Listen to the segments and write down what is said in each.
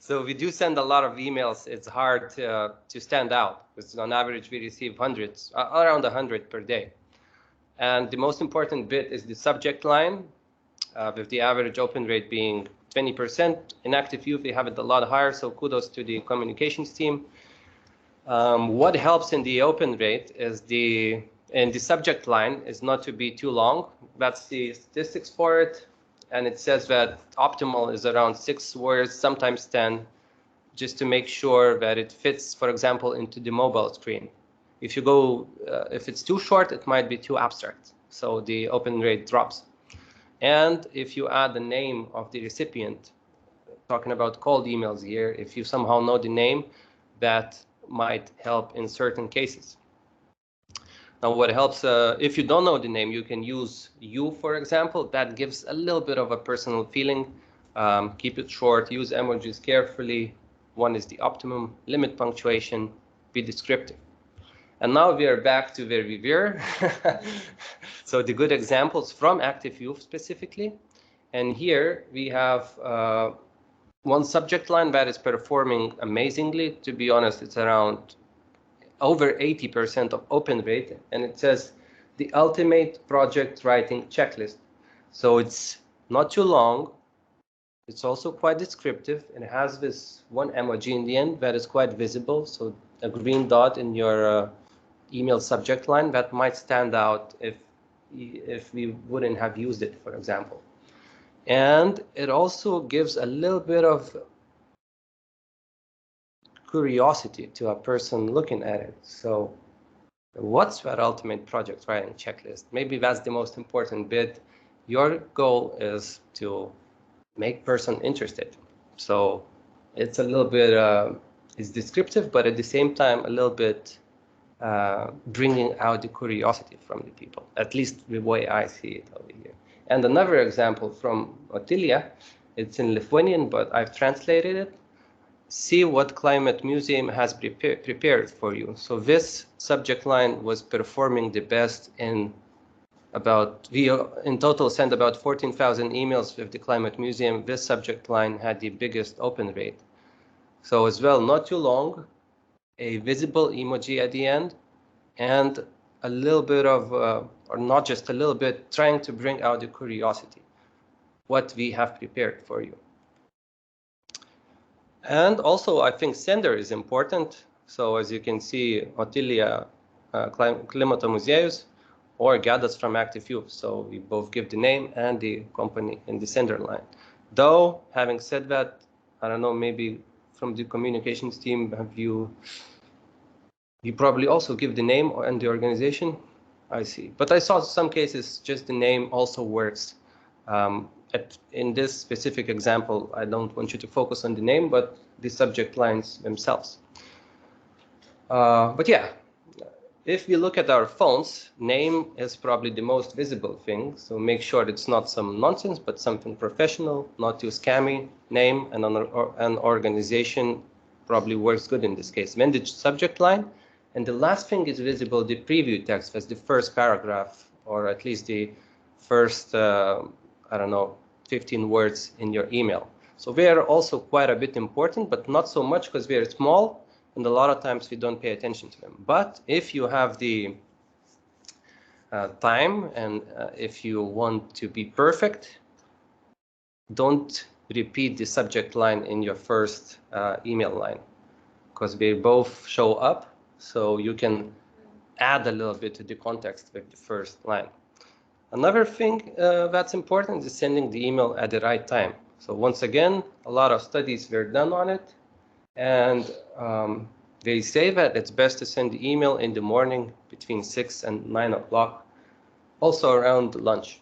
So we do send a lot of emails. It's hard to stand out, because on average we receive hundreds, around 100 per day. And the most important bit is the subject line, with the average open rate being 20%. In active youth, we have it a lot higher, so kudos to the communications team. What helps in the open rate is the subject line is not to be too long. That's the statistics for it. And it says that optimal is around 6 words, sometimes 10, just to make sure that it fits, for example, into the mobile screen. If you go, if it's too short, it might be too abstract, so the open rate drops. And if you add the name of the recipient, talking about cold emails here, if you somehow know the name, that might help in certain cases. Now, what helps, if you don't know the name, you can use you, for example. That gives a little bit of a personal feeling. Keep it short, use emojis carefully. One is the optimum, limit punctuation, be descriptive. And now we are back to where we were. So the good examples from active youth specifically. And here we have one subject line that is performing amazingly. To be honest, it's around over 80% of open rate, and it says the ultimate project writing checklist. So it's not too long. It's also quite descriptive. It has this one emoji in the end that is quite visible. So a green dot in your email subject line that might stand out if we wouldn't have used it, for example. And it also gives a little bit of curiosity to a person looking at it. So what's that ultimate project writing checklist? Maybe that's the most important bit. Your goal is to make person interested. So it's a little bit, it's descriptive, but at the same time, a little bit bringing out the curiosity from the people, at least the way I see it over here. And another example from Ottilia, it's in Lithuanian, but I've translated it. See what Climate Museum has prepared for you. So this subject line was performing the best in about, we in total sent about 14,000 emails with the Climate Museum. This subject line had the biggest open rate. So as well, not too long, a visible emoji at the end, and a little bit of, or not just a little bit, trying to bring out the curiosity, what we have prepared for you. And also, I think sender is important. So as you can see, Ottilia Klimato Muziejus or Gadas from Active Youth. So we both give the name and the company in the sender line. Though, having said that, I don't know, maybe from the communications team, have you probably also give the name and the organization? I see. But I saw some cases just the name also works. In this specific example, I don't want you to focus on the name, but the subject lines themselves. But yeah, if we look at our phones, name is probably the most visible thing. So make sure it's not some nonsense, but something professional, not too scammy. Name and an organization probably works good in this case. Then the subject line. And the last thing is visible, the preview text, as the first paragraph, or at least the first, I don't know, 15 words in your email. So they are also quite a bit important, but not so much because they are small, and a lot of times we don't pay attention to them. But if you have the time and if you want to be perfect, don't repeat the subject line in your first email line, because they both show up. So you can add a little bit to the context with the first line. Another thing that's important is sending the email at the right time. So once again, a lot of studies were done on it. And they say that it's best to send the email in the morning between 6 and 9 o'clock, also around lunch.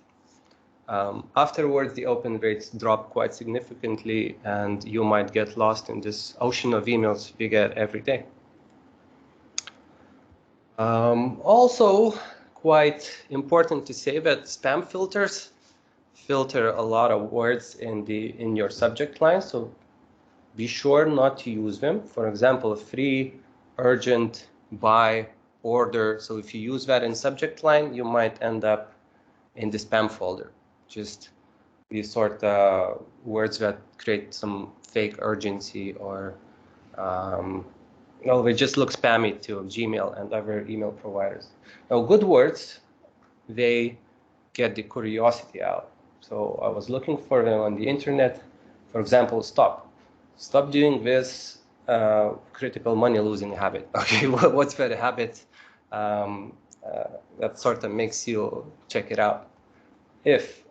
Afterwards, the open rates drop quite significantly, and you might get lost in this ocean of emails we get every day. Also, quite important to say that spam filters filter a lot of words in your subject line, so be sure not to use them. For example, free, urgent, buy, order. So if you use that in subject line, you might end up in the spam folder. Just these sort of words that create some fake urgency or well, they just look spammy to Gmail and other email providers. Now, good words, they get the curiosity out. So I was looking for them on the internet. For example, stop doing this critical money losing habit. Okay, what's that habit that sort of makes you check it out? If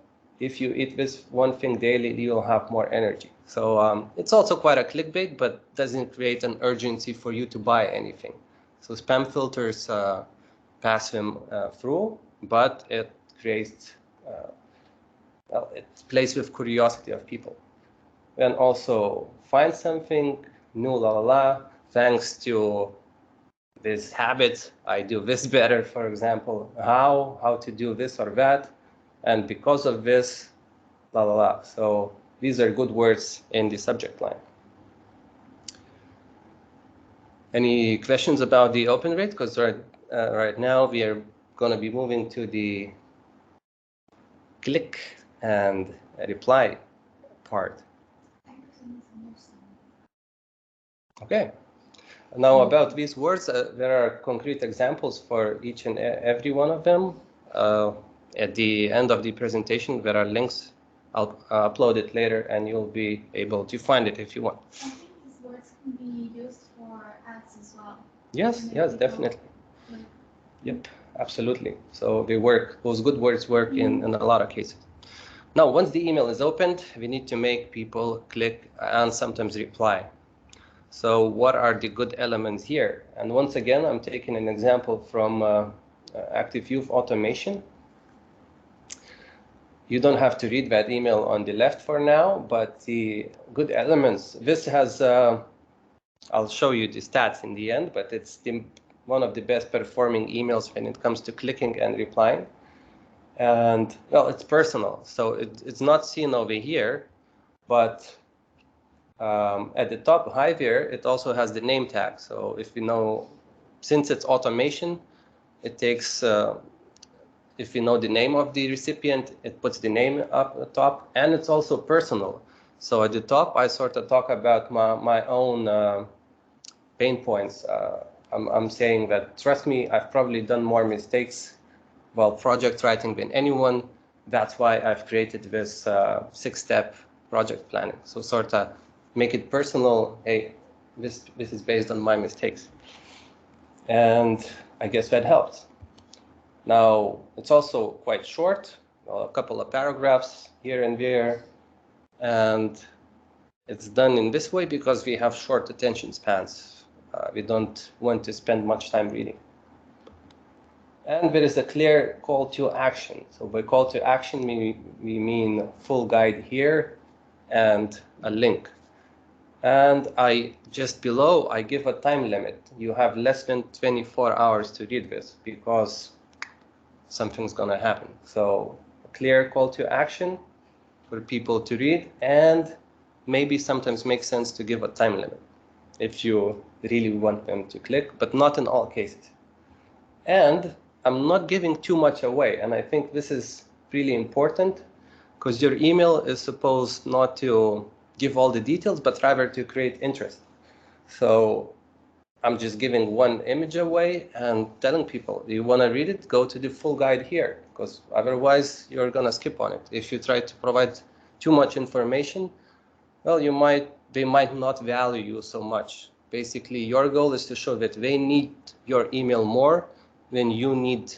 you eat this one thing daily, you'll have more energy. So it's also quite a clickbait, but doesn't create an urgency for you to buy anything. So spam filters pass them through, but it creates, well, it plays with curiosity of people. And also find something new, thanks to this habit, I do this better, for example, how to do this or that. And because of this, So these are good words in the subject line. Any questions about the open rate? Because right now we are going to be moving to the click and reply part. Okay. Now about these words, there are concrete examples for each and every one of them. At the end of the presentation, there are links. I'll upload it later, and you'll be able to find it if you want. I think these words can be used for ads as well. Yes, definitely. Yep, absolutely. So they work. Those good words work in a lot of cases. Now, once the email is opened, we need to make people click and sometimes reply. So what are the good elements here? And once again, I'm taking an example from Active Youth Automation. You don't have to read that email on the left for now, but the good elements, this has, I'll show you the stats in the end, but it's one of the best performing emails when it comes to clicking and replying. And well, it's personal, so it's not seen over here, but at the top high there, it also has the name tag. So if you know, since it's automation, it takes, if you know the name of the recipient, it puts the name up at the top, and it's also personal. So at the top, I sort of talk about my own pain points. I'm saying that, trust me, I've probably done more mistakes while project writing than anyone. That's why I've created this 6-step project planning. So sort of make it personal. Hey, this is based on my mistakes. And I guess that helps. Now, it's also quite short, a couple of paragraphs here and there. And it's done in this way because we have short attention spans. We don't want to spend much time reading. And there is a clear call to action. So by call to action, we mean full guide here and a link. And just below, I give a time limit. You have less than 24 hours to read this because something's going to happen. So a clear call to action for people to read, and maybe sometimes makes sense to give a time limit if you really want them to click, but not in all cases. And I'm not giving too much away, and I think this is really important because your email is supposed not to give all the details, but rather to create interest. So I'm just giving one image away and telling people, do you want to read it? Go to the full guide here, because otherwise you're going to skip on it. If you try to provide too much information, well, they might not value you so much. Basically, your goal is to show that they need your email more than you need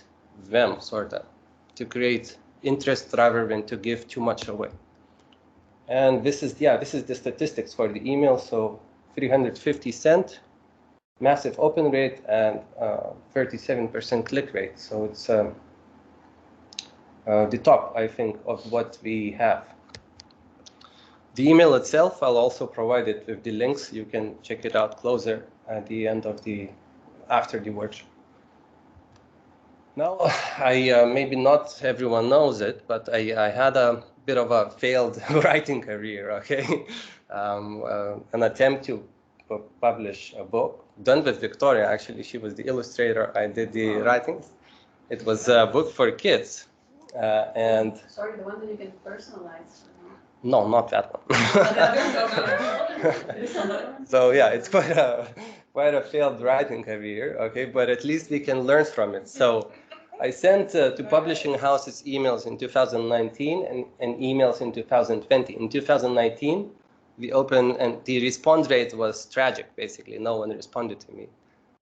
them, sort of, to create interest rather than to give too much away. And this is the statistics for the email. So 350 cents, massive open rate, and 37% click rate. So it's the top, I think, of what we have. The email itself, I'll also provide it with the links. You can check it out closer at the end of after the workshop. Now, maybe not everyone knows it, but I had a bit of a failed writing career, okay? An attempt to publish a book, done with Victoria, actually. She was the illustrator. I did the writing. It was a book for kids. And sorry, the one that you can personalize. No, not that one. So yeah, it's quite a failed writing career, okay, but at least we can learn from it. So I sent to publishing houses emails in 2019 and emails in 2020. In 2019, we opened and the response rate was tragic, basically. No one responded to me.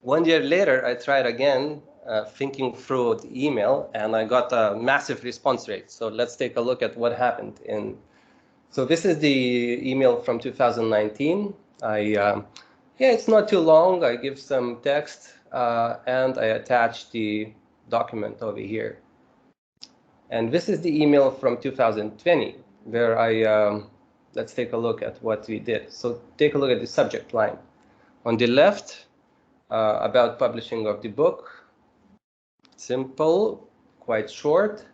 1 year later, I tried again, thinking through the email, and I got a massive response rate. So let's take a look at what happened in. So this is the email from 2019. Yeah, it's not too long. I give some text and I attach the document over here. And this is the email from 2020 where let's take a look at what we did. So take a look at the subject line. On the left, about publishing of the book. Simple, quite short,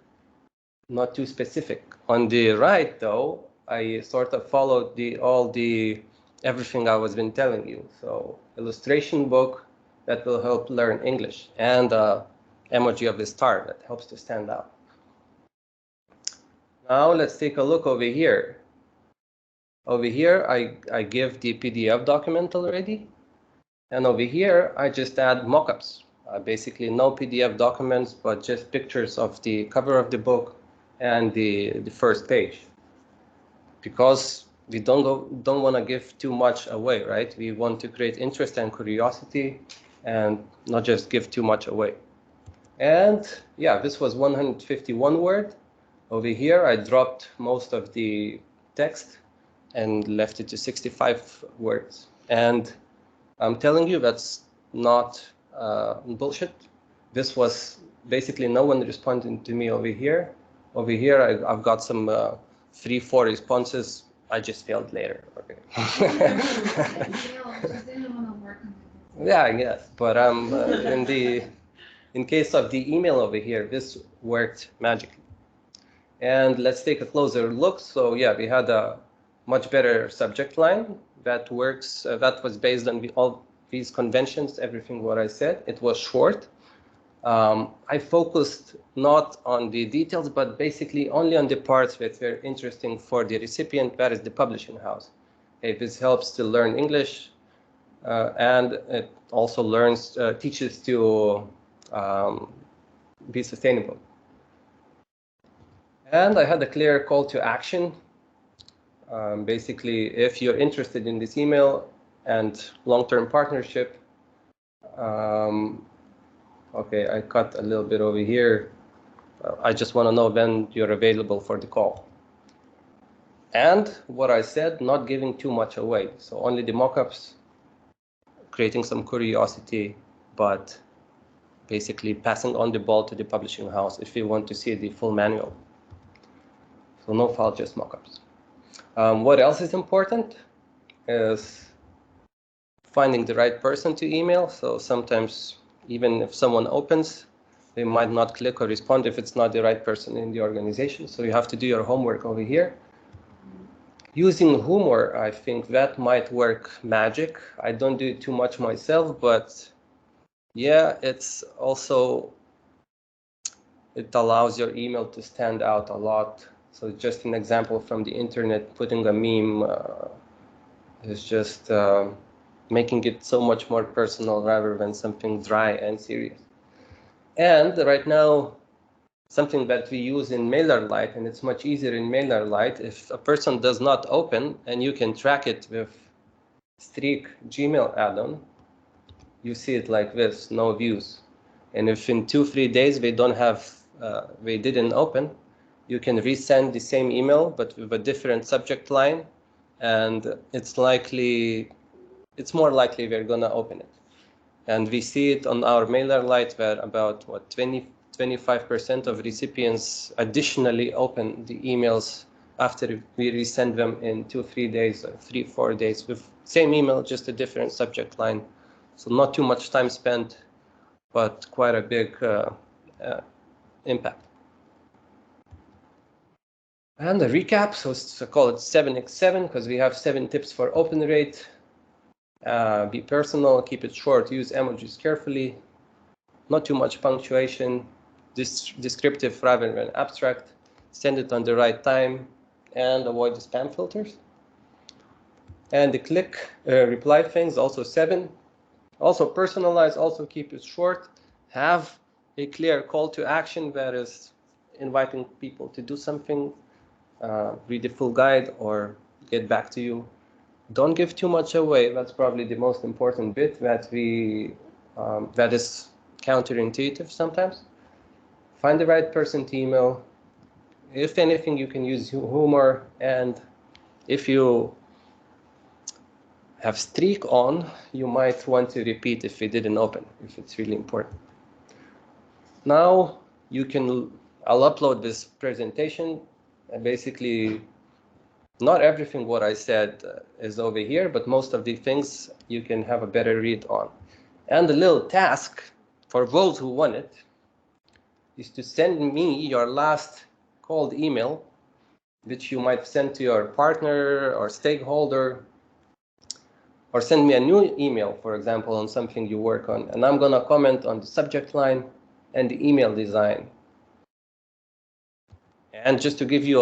not too specific. On the right, though, I sort of followed everything I was been telling you. So illustration book that will help learn English, and emoji of the star that helps to stand out. Now let's take a look over here. Over here, I give the PDF document already. And over here, I just add mockups. Basically, no PDF documents, but just pictures of the cover of the book and the first page. Because we don't want to give too much away, right? We want to create interest and curiosity and not just give too much away. And yeah, this was 151 word. Over here, I dropped most of the text and left it to 65 words. And I'm telling you, that's not bullshit. This was basically no one responding to me over here. Over here, I've got some 3-4 responses. I just failed later. Okay. Yeah, I guess. But in case of the email over here, this worked magically. And let's take a closer look. So yeah, we had a much better subject line that works. That was based on all these conventions, everything what I said. It was short. I focused not on the details, but basically only on the parts that were interesting for the recipient, that is the publishing house. Okay, this helps to learn English, and it also teaches to be sustainable. And I had a clear call to action. Basically, if you're interested in this email and long-term partnership, okay, I cut a little bit over here. I just want to know when you're available for the call. And what I said, not giving too much away. So only the mockups, creating some curiosity, but basically passing on the ball to the publishing house if you want to see the full manual. So no file, just mockups. What else is important is finding the right person to email. So sometimes even if someone opens, they might not click or respond if it's not the right person in the organization. So you have to do your homework over here. Using humor, I think that might work magic. I don't do it too much myself, but yeah, it allows your email to stand out a lot. So just an example from the internet, putting a meme is just making it so much more personal rather than something dry and serious. And right now, something that we use in MailerLite, and it's much easier in MailerLite, if a person does not open, and you can track it with Streak Gmail add-on, you see it like this, no views. And if in 2-3 days they didn't open, you can resend the same email, but with a different subject line, and it's more likely they're gonna open it. And we see it on our MailerLite where about 25% of recipients additionally open the emails after we resend them in 2-3 days or 3-4 days with same email, just a different subject line. So not too much time spent, but quite a big impact. And the recap, so I call it 7x7 because we have 7 tips for open rate. Be personal, keep it short, use emojis carefully, not too much punctuation, descriptive rather than abstract, send it on the right time, and avoid the spam filters. And the click reply things, also 7. Also personalize, also keep it short. Have a clear call to action that is inviting people to do something, read the full guide or get back to you. Don't give too much away. That's probably the most important bit that that is counterintuitive sometimes. Find the right person to email. If anything, you can use humor, and if you have streak on, you might want to repeat if it didn't open, if it's really important. Now I'll upload this presentation. Basically, not everything what I said is over here, but most of the things you can have a better read on. And the little task for those who want it is to send me your last cold email, which you might send to your partner or stakeholder, or send me a new email, for example, on something you work on. And I'm going to comment on the subject line and the email design. And just to give you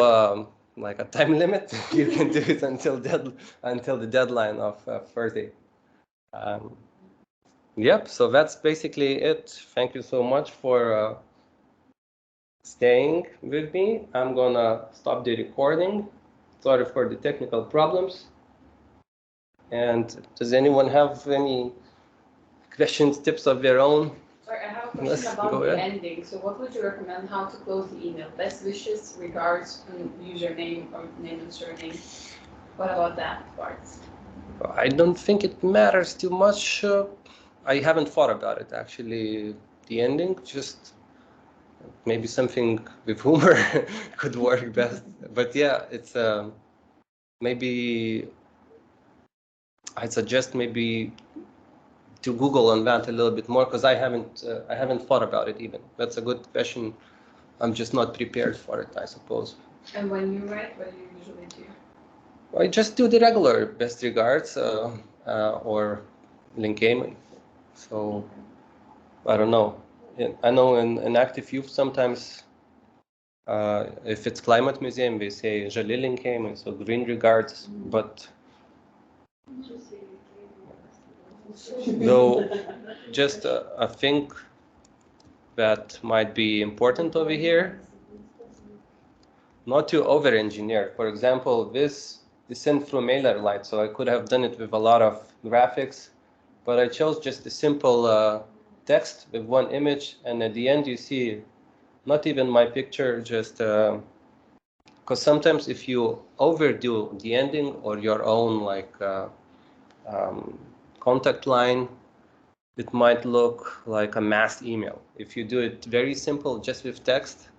like a time limit, you can do it until the deadline of Thursday. Yep, so that's basically it. Thank you so much for staying with me. I'm gonna stop the recording. Sorry for the technical problems. And does anyone have any questions, tips of their own? Sorry, I have a question about the ending. So what would you recommend how to close the email? Best wishes, regards, and username or name and surname. What about that part? I don't think it matters too much. I haven't thought about it, actually, the ending. Just maybe something with humor could work best. But yeah, it's maybe I'd suggest maybe to Google on that a little bit more, because I haven't thought about it even. That's a good question. I'm just not prepared for it, I suppose. And when you write, what do you usually do? I just do the regular best regards or link aim. So I don't know. I know in Active Youth sometimes, if it's Climate Museum, they say Jali link aim, so green regards. But though, just a thing that might be important over here, not to over-engineer. For example, this is sent through MailerLite, so I could have done it with a lot of graphics, but I chose just a simple text with one image, and at the end you see not even my picture, just because sometimes if you overdo the ending or your own like contact line, it might look like a mass email. If you do it very simple, just with text,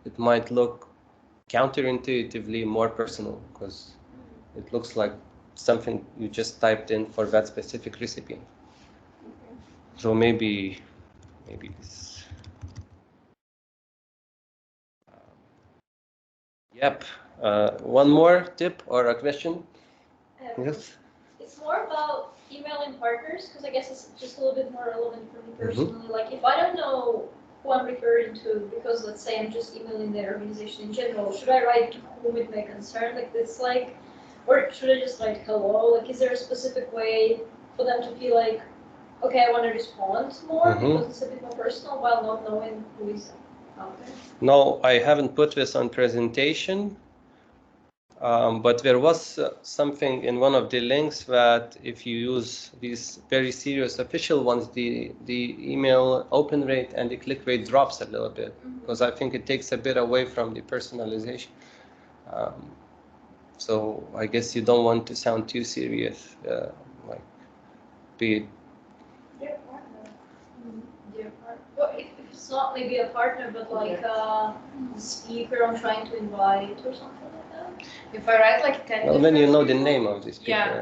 it might look counterintuitively more personal, because it looks like something you just typed in for that specific recipe. Okay. So maybe this. Yep. One more tip or a question? Yes. It's more about emailing partners, because I guess it's just a little bit more relevant for me personally. Like if I don't know who I'm referring to, because let's say I'm just emailing their organization in general, should I write to whom it may concern, like this, like, or should I just write hello? Like, is there a specific way for them to feel like, okay, I want to respond more because it's a bit more personal, while not knowing who is out there? No, I haven't put this on presentation. But there was something in one of the links that if you use these very serious official ones, the email open rate and the click rate drops a little bit, because I think it takes a bit away from the personalization. So I guess you don't want to sound too serious, like be. Dear partner. Dear partner. Well, if it's not maybe a partner, but like a speaker I'm trying to invite or something like that. If I write like 10 Well, then you know people, the name of this speaker. Yeah,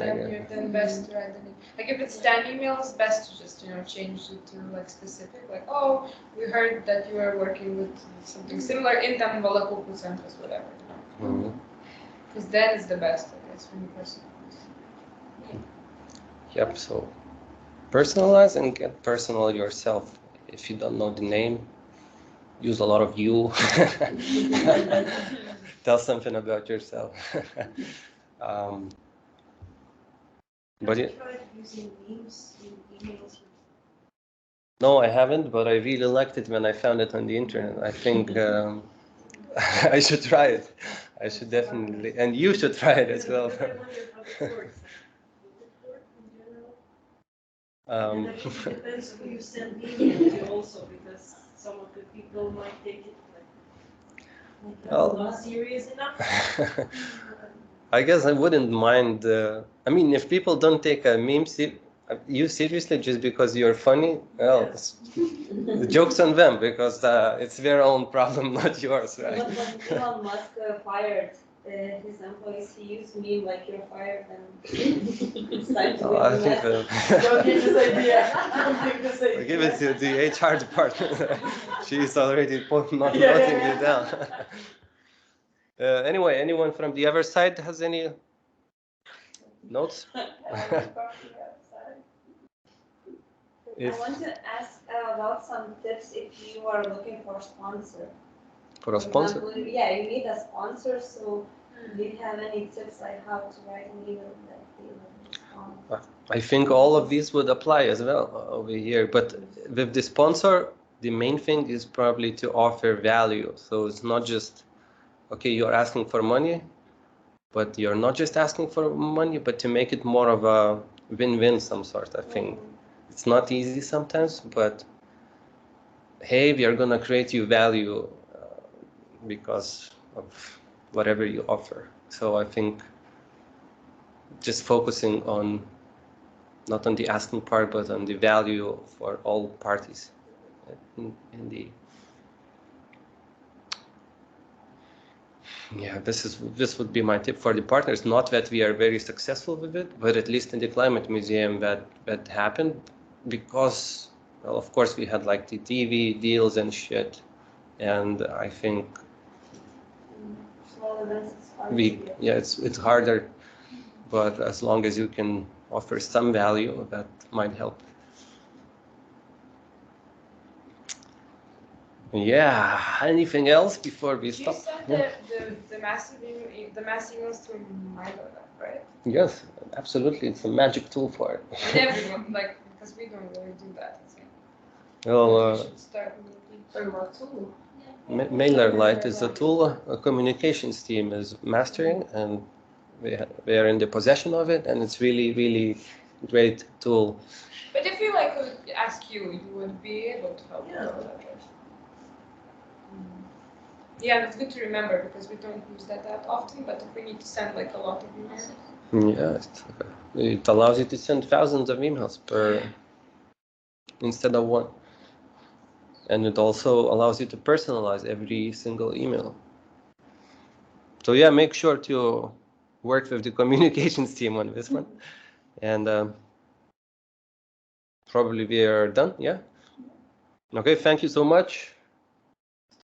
then best to write the name. Like if it's 10 emails, best to just change it to like specific, like, oh, we heard that you are working with something similar in Tamvala Centers, whatever. Because then it's the best, I guess, for me personally. Yep. So personalize and get personal yourself. If you don't know the name, use a lot of you. tell something about yourself. But Have you tried using memes in emails? no, I haven't, but I really liked it when I found it on the internet. I think I should try it. I should definitely, and you should try it as well. Because I wonder how it works. Would it work in general? Um, And I think it depends who you send email to also, because some of the people might take it like Well- not serious enough. I guess I wouldn't mind. I mean, if people don't take a meme you seriously just because you're funny, well, Yes. the joke's on them because it's their own problem, not yours, right? But when Elon Musk fired his employees, he used meme like you're fired and it's time to I think implement. Don't give this idea. Don't give this idea. I give it to the HR department. She's already not Yeah, noting yeah, you down. Anyway, anyone from the other side has any notes? I want to ask about some tips if you are looking for a sponsor. For a sponsor? Example, yeah, you need a sponsor, so do you have any tips like how to write an email that they will respond? I think all of these would apply as well over here. But with the sponsor, the main thing is probably to offer value. So it's not just, okay, you're asking for money, but you're not just asking for money, but to make it more of a win-win some sort, I think. It's not easy sometimes, but hey, we are going to create you value because of whatever you offer. So I think just focusing on not on the asking part, but on the value for all parties in the yeah, this would be my tip for the partners. Not that we are very successful with it, but at least in the climate museum that happened because, well, of course we had like the TV deals and shit, and I think Small events, it's hard to get. yeah, it's harder, but as long as you can offer some value, that might help. Yeah. Anything else before we You stop? sent Yeah. the mass emails to my web, right? Yes, absolutely. It's a magic tool for it. And everyone, like, because we don't really do that. I think. Well, We should start maybe. For what tool? MailerLite is a tool a communications team is mastering, and we are in the possession of it, and it's really, really great tool. But if we like would ask you, you would be able to help Yeah. us with that, right? Yeah, that's good to remember because we don't use that often. But if we need to send like a lot of emails, Yeah, it allows you to send thousands of emails per instead of one. And it also allows you to personalize every single email. So yeah, make sure to work with the communications team on this one. And probably we are done, yeah? Okay, thank you so much.